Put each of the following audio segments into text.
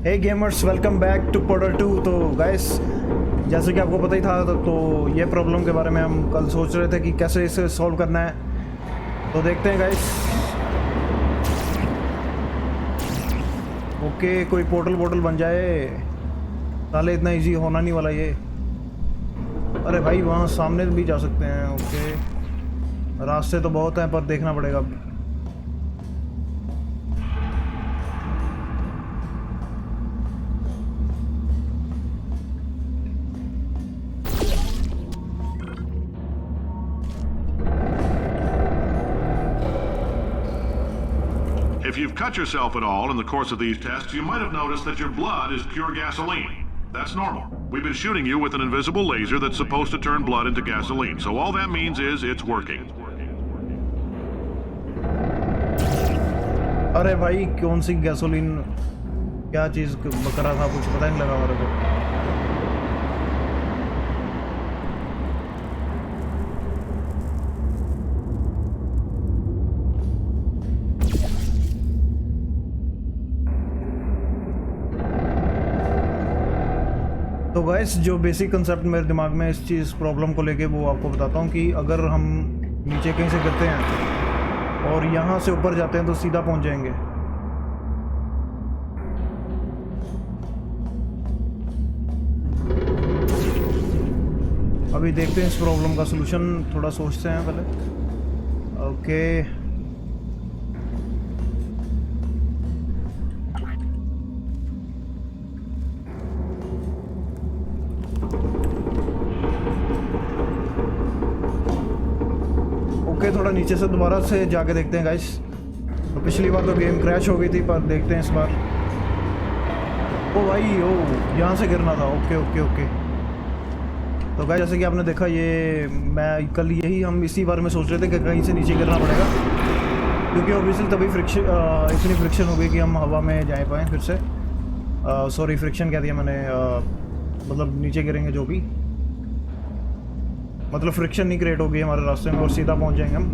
Hey gamers, welcome back to Portal 2। तो guys, जैसे कि आपको पता ही था तो ये प्रॉब्लम के बारे में हम कल सोच रहे थे कि कैसे इसे सॉल्व करना है। तो देखते हैं गाइस। ओके, कोई पोर्टल बन जाए। साले इतना इजी होना नहीं वाला ये। अरे भाई, वहाँ सामने भी जा सकते हैं। ओके, रास्ते तो बहुत हैं पर देखना पड़ेगा अब। If you've cut yourself at all in the course of these tests, you might have noticed that your blood is pure gasoline. That's normal. We've been shooting you with an invisible laser that's supposed to turn blood into gasoline, so all that means is it's working. अरे भाई, कौन सी gasoline, क्या चीज़ कर रहा था, कुछ पता नहीं लगा मेरे को। तो गाइस, जो बेसिक कंसेप्ट मेरे दिमाग में इस चीज़ प्रॉब्लम को लेके वो आपको बताता हूँ कि अगर हम नीचे कहीं से गिरते हैं और यहाँ से ऊपर जाते हैं तो सीधा पहुँच जाएंगे। अभी देखते हैं इस प्रॉब्लम का सलूशन, थोड़ा सोचते हैं पहले। ओके, थोड़ा नीचे से दोबारा से जाके देखते हैं गाइस। तो पिछली बार तो गेम क्रैश हो गई थी, पर देखते हैं इस बार। ओ भाई, ओ यहाँ से गिरना था। Okay okay okay. तो गाइस, जैसे कि आपने देखा, ये मैं कल यही हम इसी बारे में सोच रहे थे कि कहीं से नीचे गिरना पड़ेगा, क्योंकि ऑब्वियसली तभी इतनी फ्रिक्शन हो गई कि हम हवा में जा पाएँ फिर से। सॉरी, फ्रिक्शन कह दिया मैंने, मतलब नीचे गिरेंगे जो भी, मतलब फ्रिक्शन नहीं क्रिएट होगी हमारे रास्ते में और सीधा पहुंच जाएंगे हम।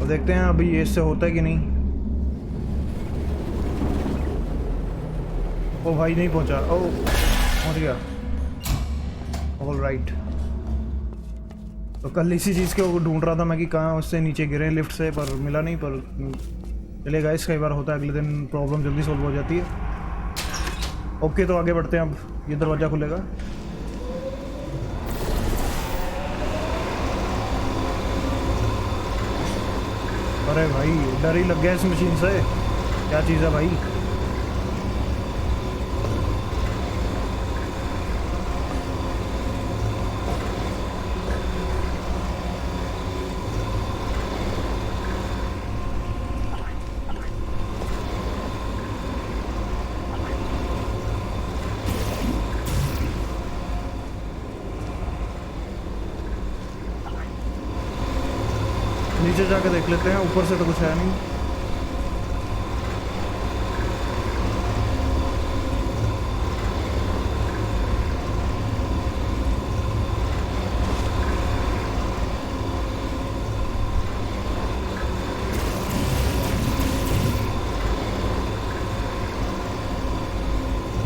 तो देखते हैं अभी ये इससे होता है कि नहीं। ओ भाई, नहीं पहुंचा। ओ, पहुंच गया। All right. तो कल इसी चीज़ को ढूंढ रहा था मैं कि कहाँ उससे नीचे गिरे लिफ्ट से, पर मिला नहीं। पर चलिए गाइस, कई बार होता है, अगले दिन प्रॉब्लम जल्दी सोल्व हो जाती है। ओके, तो आगे बढ़ते हैं। अब ये दरवाज़ा खुलेगा। अरे भाई, डर ही लग गया इस मशीन से। क्या चीज़ है भाई। नीचे जाके देख लेते हैं, ऊपर से तो कुछ है नहीं।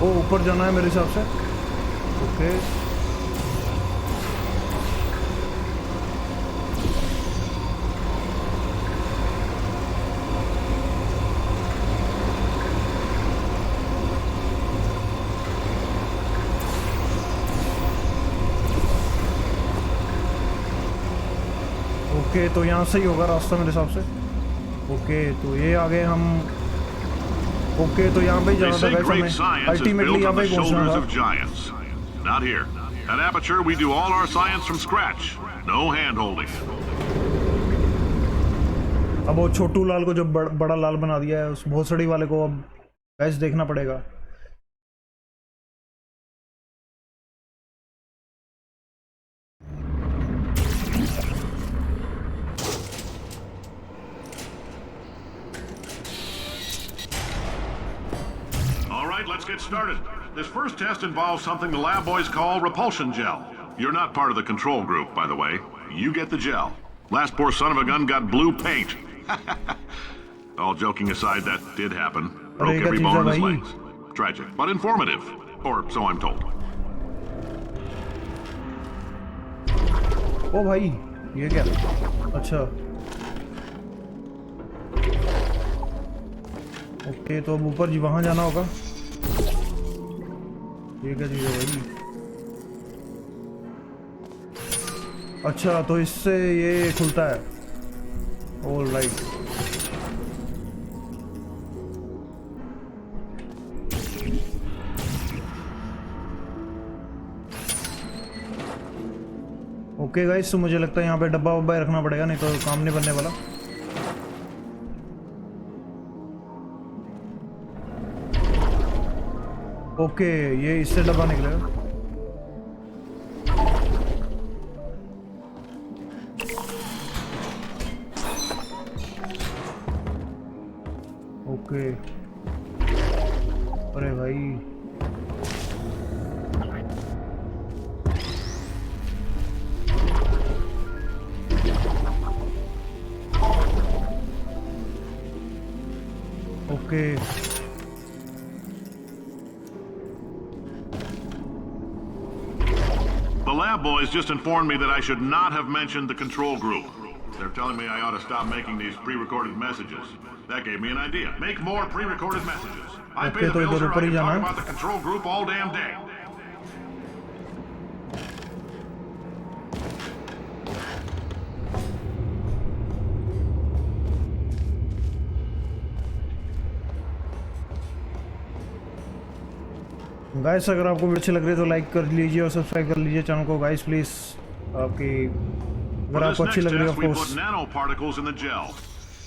ओ, ऊपर जाना है मेरे हिसाब से। ओके, ओके, तो यहाँ से ही होगा रास्ता मेरे हिसाब से। ओके, तो ये आगे हम। ओके, तो यहाँ पे जाना था गाइस हमें। अल्टीमेटली यहाँ पे पहुँचना था। Not here. At Aperture, we do all our science from scratch. No hand-holding. अब वो छोटू लाल को जो बड़ा लाल बना दिया है, उस भोसड़ी वाले को अब गाइस देखना पड़ेगा। Let's get started. This first test involves something the lab boys call repulsion gel. You're not part of the control group, by the way. You get the gel. Last poor son of a gun got blue paint. All joking aside, that did happen. Broke every bone in his legs. Tragic, but informative. Or so I'm told. ओ भाई ये क्या? अच्छा okay, तो अब ऊपर जी वहां जाना होगा। ये क्या चीज़ है भाई? अच्छा तो इससे ये खुलता है। All right. ओके गाइस, तो मुझे लगता है यहाँ पे डब्बा वब्बा रखना पड़ेगा, नहीं तो काम नहीं बनने वाला। ओके ये इससे डब्बा निकलेगा। ओके अरे भाई okay The lab boys just informed me that I should not have mentioned the control group. They're telling me I ought to stop making these pre-recorded messages. That gave me an idea. Make more pre-recorded messages. I pay the bills here, I can talk about the control group all damn day. Guys अगर आपको video अच्छी लग रही है तो like कर लीजिए और सब्सक्राइब कर लीजिए चैनल को गाइस प्लीज। आपकी अगर आपको अच्छी लग रही है of course. Nanoparticles in the gel.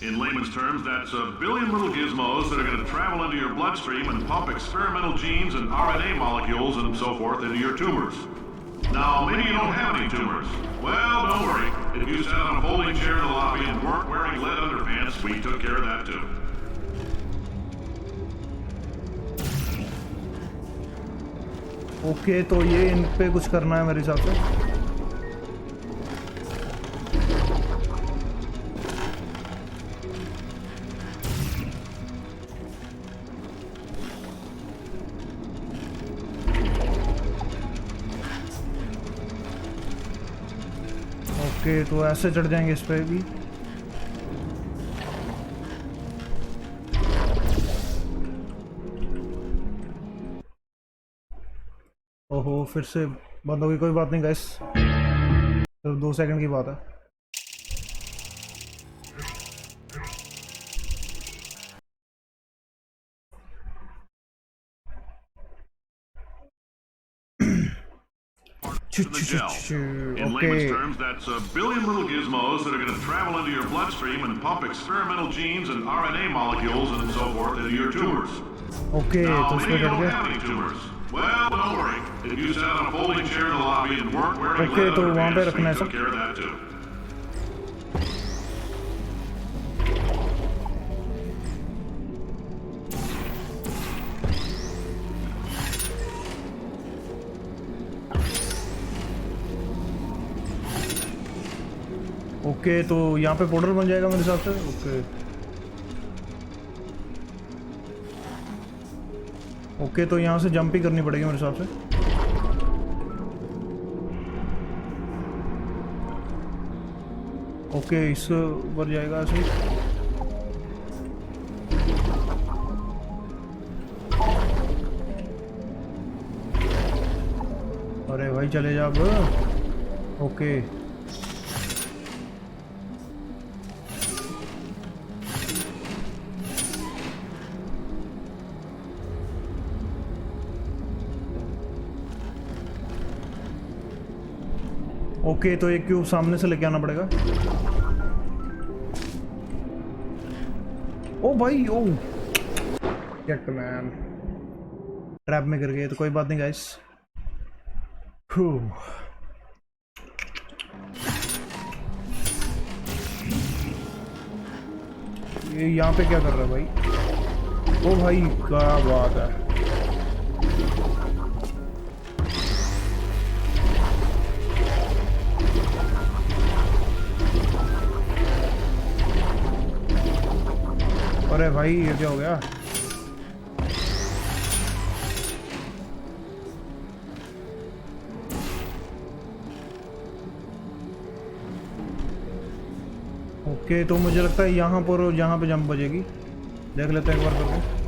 In layman's terms, that's a billion little gizmos that are going to travel into your bloodstream and pump experimental genes and RNA molecules and so forth into your tumors. Now, maybe you don't have any tumors. Well, don't worry. If you sat on a folding chair in the lobby and weren't wearing lead underpants, we took care of that too. Okay तो ये इन पे कुछ करना है मेरे हिसाब से। Okay तो ऐसे चढ़ जाएंगे इस पे भी। ओहो फिर से बंद हो गई, कोई बात नहीं गाइस, सिर्फ 2 सेकंड की बात है। In layman's terms, that's a billion little gizmos that are going to travel into your bloodstream and pump experimental genes and RNA molecules and so forth into your tumors. Okay, now, maybe you don't have any tumors. Well, don't worry. If you sat on a folding chair in the lobby and weren't wearing lead underpants, we took care of that too. Okay तो यहाँ पे portal बन जाएगा मेरे हिसाब से। Okay okay तो यहाँ से जंप ही करनी पड़ेगी मेरे हिसाब से। ओके इस ऊपर जाएगा ऐसे। अरे भाई चले जा अब। ओके ओके तो एक क्यूब सामने से लेके आना पड़ेगा। ओ भाई ओ गेट मैन, ट्रैप में गिर गए तो कोई बात नहीं गाइस। ये यहाँ पे क्या कर रहा है भाई? ओ भाई क्या बात है। अरे भाई ये क्या हो गया? ओके, तो मुझे लगता है यहाँ पे जंप बजेगी। देख लेते हैं एक बार करके।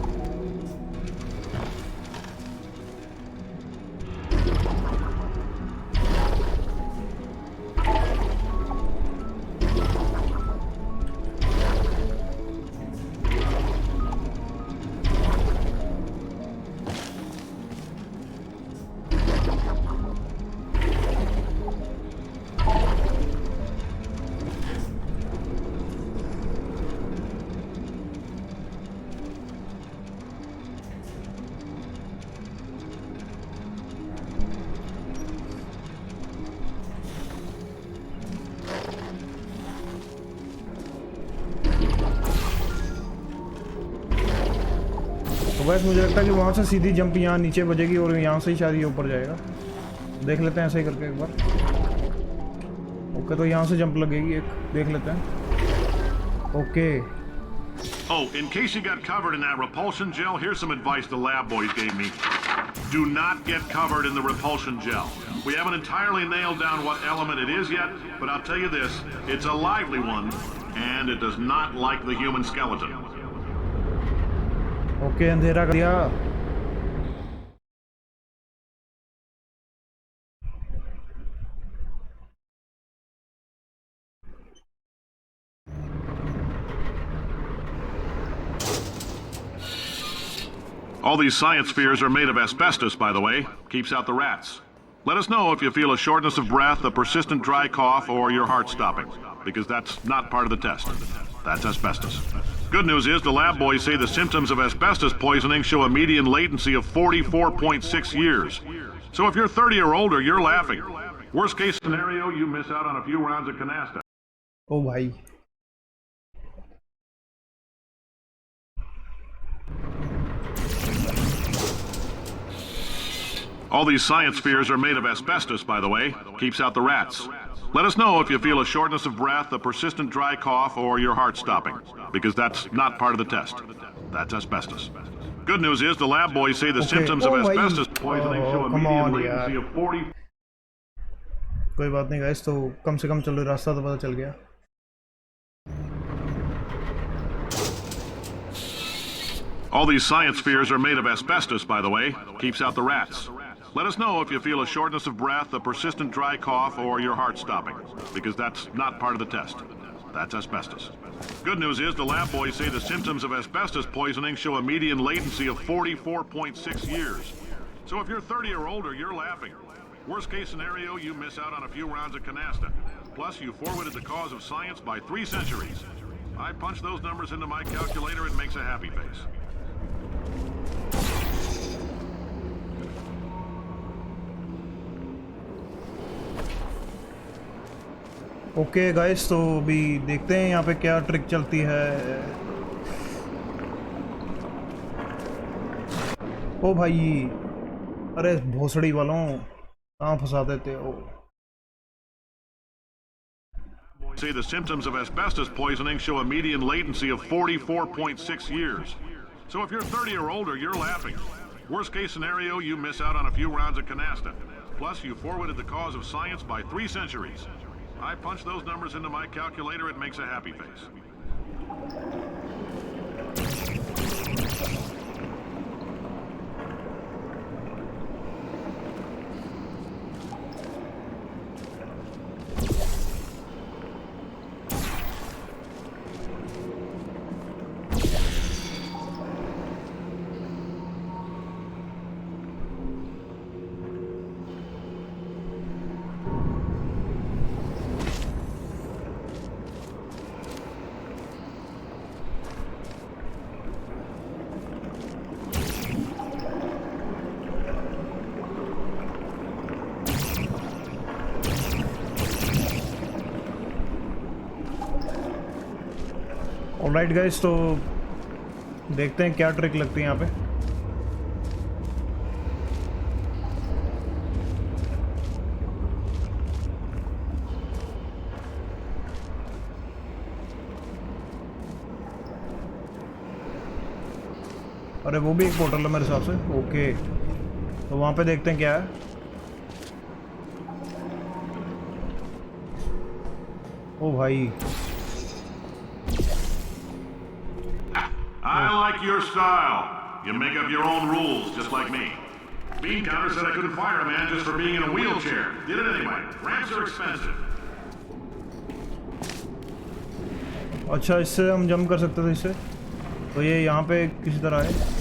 वैसे मुझे लगता है कि वहाँ से सीधी जंप यहाँ नीचे बजेगी और यहाँ से ही शायद ये ऊपर जाएगा। देख लेते हैं ऐसे ही करके एक बार। ओके, तो यहाँ से जंप लगेगी एक, देख लेते हैं। Okay. Oh, in case you got covered in that repulsion gel, here's some advice the lab boys gave me. Do not get covered in the repulsion gel. We haven't entirely nailed down what element it is yet, but I'll tell you this, it's a lively one, and it does not like the human skeleton. Okay, अंधेरा कर दिया। All these science spheres are made of asbestos, by the way. Keeps out the rats. Let us know if you feel a shortness of breath, a persistent dry cough, or your heart stopping, because that's not part of the test. That's asbestos. Good news is the lab boys say the symptoms of asbestos poisoning show a median latency of 44.6 years. So if you're 30 or older, you're laughing. Worst case scenario, you miss out on a few rounds of canasta. ओ भाई, All these science spheres are made of asbestos, by the way. Keeps out the rats. Let us know if you feel a shortness of breath, a persistent dry cough, or your heart stopping, because that's not part of the test. That's asbestos. Good news is the lab boys say the symptoms of asbestos poisoning show a median latency of 40. कोई बात नहीं guys, तो कम से कम चलो रास्ता तो पता चल गया। All these science spheres are made of asbestos, by the way. Keeps out the rats. Let us know if you feel a shortness of breath, a persistent dry cough, or your heart stopping, because that's not part of the test. That's asbestos. Good news is the lab boys say the symptoms of asbestos poisoning show a median latency of 44.6 years. So if you're 30 or older, you're laughing. Worst case scenario, you miss out on a few rounds of canasta. Plus, you forwarded the cause of science by 3 centuries. I punch those numbers into my calculator, it makes a happy face. Okay guys, तो अभी देखते हैं यहाँ पे क्या trick चलती है। ओ भाई, अरे भोसड़ी वालों, कहाँ फंसा देते हो। Say the symptoms of asbestos poisoning show a median latency of 44.6 years. So if you're 30 or older, you're laughing. Worst case scenario, you miss out on a few rounds of canasta. Plus, you forwarded the cause of science by 3 centuries. I punch those numbers into my calculator, it makes a happy face. Alright guys, तो देखते हैं क्या trick लगती है यहाँ पे। अरे वो भी एक पोर्टल है मेरे हिसाब से। ओके, तो वहाँ पे देखते हैं क्या है। ओ भाई, I like your style. You make up your own rules, just like me. Bean Counter said I couldn't fire a man just for being in a wheelchair. Did it anyway. Ramps are expensive. अच्छा, इससे हम jump कर सकते थे इससे। तो ये यहाँ पे किसी तरह है।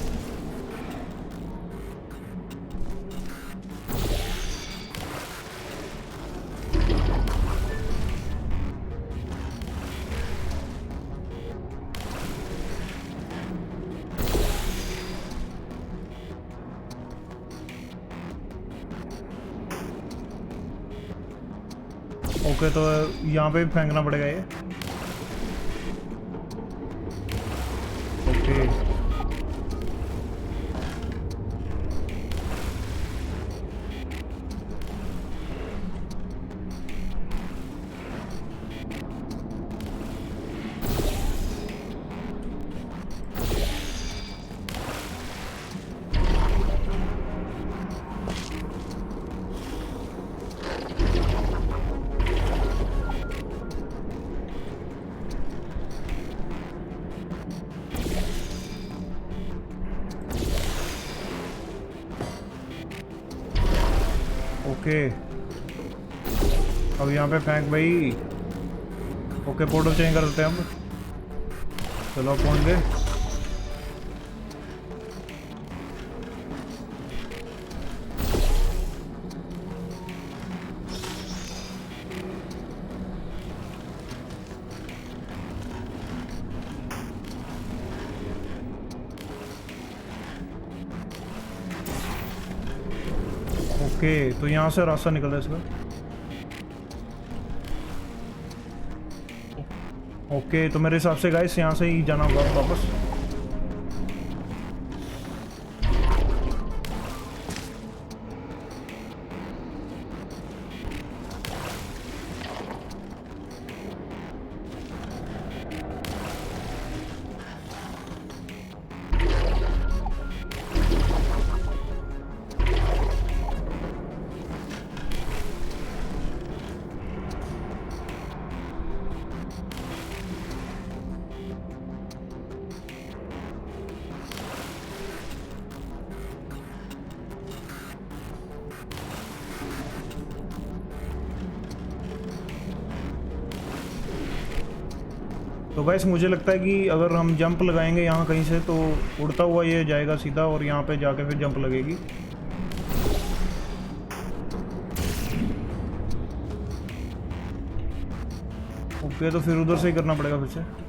ओके, तो यहाँ पे भी फेंकना पड़ेगा ये। ओके, ओके, अब यहाँ पे फेंक भाई। ओके, पोर्टल चेंज कर देते हैं हम। चलो पहुँच गए। ओके, तो यहाँ से रास्ता निकल रहा है इसका। ओके, तो मेरे हिसाब से गाइस यहाँ से ही जाना होगा वापस। तो गाइस मुझे लगता है कि अगर हम जंप लगाएंगे यहाँ कहीं से तो उड़ता हुआ ये जाएगा सीधा, और यहाँ पे जाके फिर जंप लगेगी। ओके, तो फिर उधर से ही करना पड़ेगा फिर से।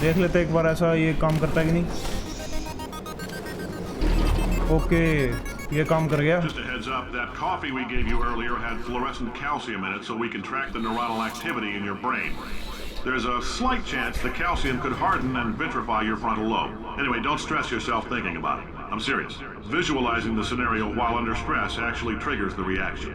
देख लेते एक बार ऐसा ये काम करता है कि नहीं। ओके, ये काम कर गया। Just a heads up, that coffee we gave you earlier had fluorescent calcium in it so we can track the neuronal activity in your brain. There's a slight chance the calcium could harden and vitrify your frontal lobe. Anyway, don't stress yourself thinking about it. I'm serious. Visualizing the scenario while under stress actually triggers the reaction.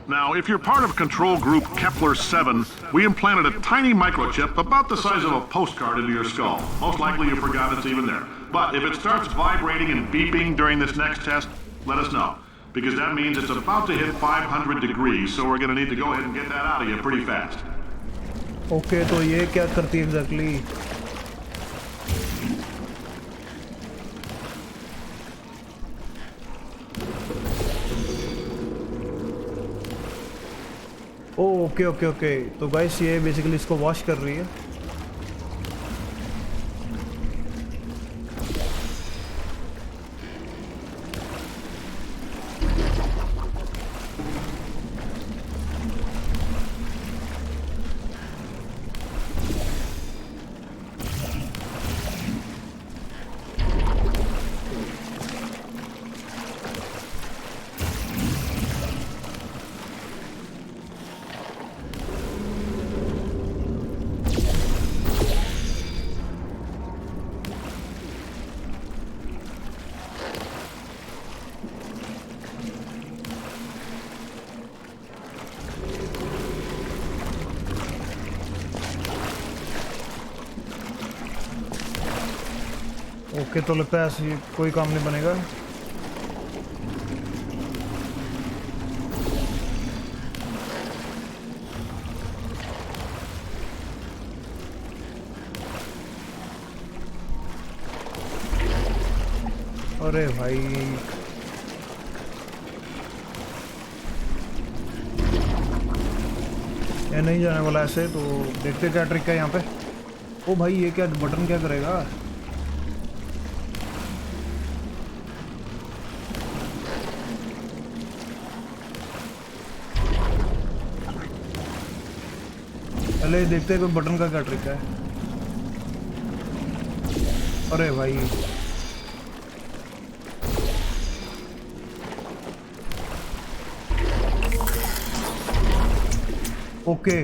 Now, if you're part of control group Kepler-7, we implanted a tiny microchip about the size of a postcard into your skull. Most likely you forgot it's even there. But if it starts vibrating and beeping during this next test, let us know. Because that means it's about to hit 500 degrees, so we're going to need to go ahead and get that out of you pretty fast. Okay, तो ये क्या करती है exactly? Okay okay okay, तो guys ये basically इसको wash कर रही है। ओके, तो लगता है ऐसे कोई काम नहीं बनेगा। अरे भाई, ये नहीं जाने वाला ऐसे, तो देखते क्या ट्रिक है यहाँ पे। ओ भाई, ये क्या बटन क्या करेगा? पहले देखते हैं कोई बटन का क्या ट्रिक है। अरे भाई, ओके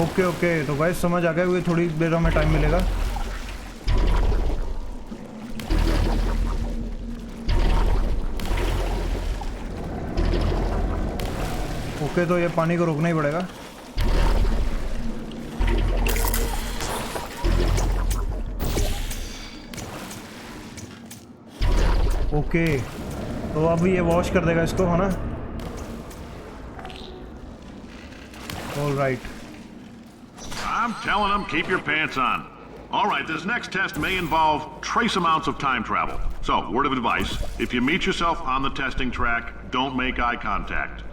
ओके ओके, तो गाइस समझ आ गया, क्योंकि थोड़ी देर हमें टाइम मिलेगा। ओके, तो ये पानी को रोकना ही पड़ेगा। ओके, तो अब ये वॉश कर देगा इसको, है ना? All right. I'm telling them, keep your pants on. All right, this next test may involve trace amounts of time travel. So, word of advice, if you meet yourself on the testing track, don't make eye contact.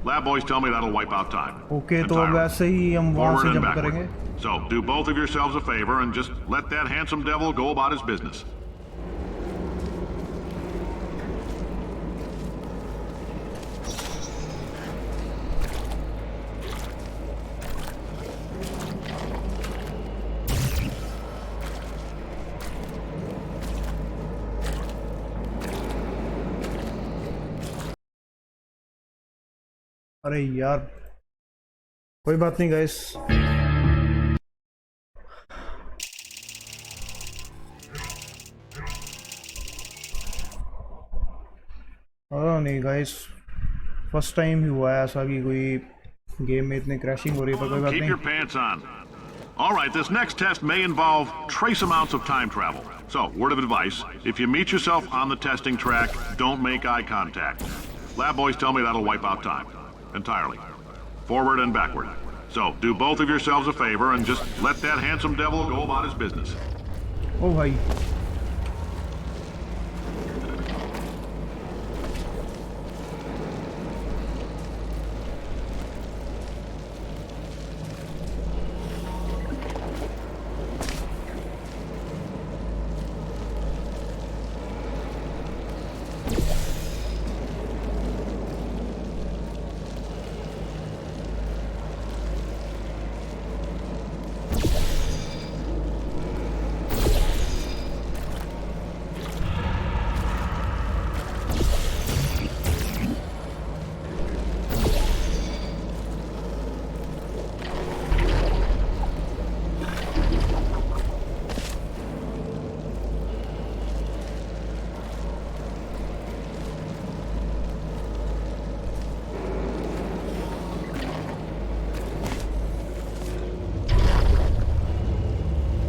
Lab boys tell me that'll wipe out time. Okay, तो अब ऐसे ही हम वहाँ से jump करेंगे। So, do both of yourselves a favor and just let that handsome devil go about his business. अरे यार, कोई बात नहीं गाइस। नहीं गाइस, फर्स्ट टाइम ही हुआ है ऐसा कि कोई गेम में इतनी क्रैशिंग हो रही है, पर कोई बात Keep नहीं। your pants on. All right, this next test may involve trace amounts of time travel. So, word of advice, if you meet yourself on the testing track, don't make eye contact. Lab boys tell me that'll wipe out time. Entirely. Forward and backward. So, do both of yourselves a favor and just let that handsome devil go about his business. ओ भाई,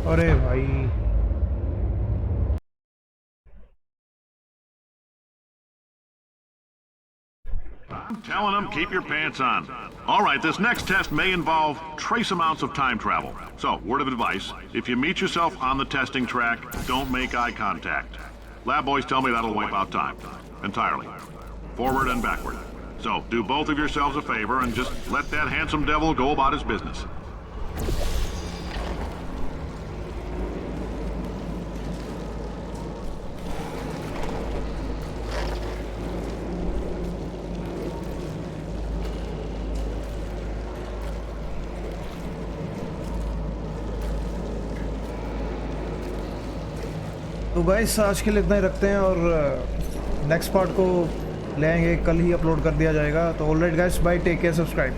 अरे भाई, I'm telling them, keep your pants on. All right, this next test may involve trace amounts of time travel. So, word of advice, if you meet yourself on the testing track, don't make eye contact. Lab boys tell me that'll wipe out time. Entirely. Forward and backward. So, do both of yourselves a favor and just let that handsome devil go about his business. तो guys आज के लिए इतना ही रखते हैं, और next part को ले आएंगे, कल ही अपलोड कर दिया जाएगा। तो alright guys, bye, take care, subscribe.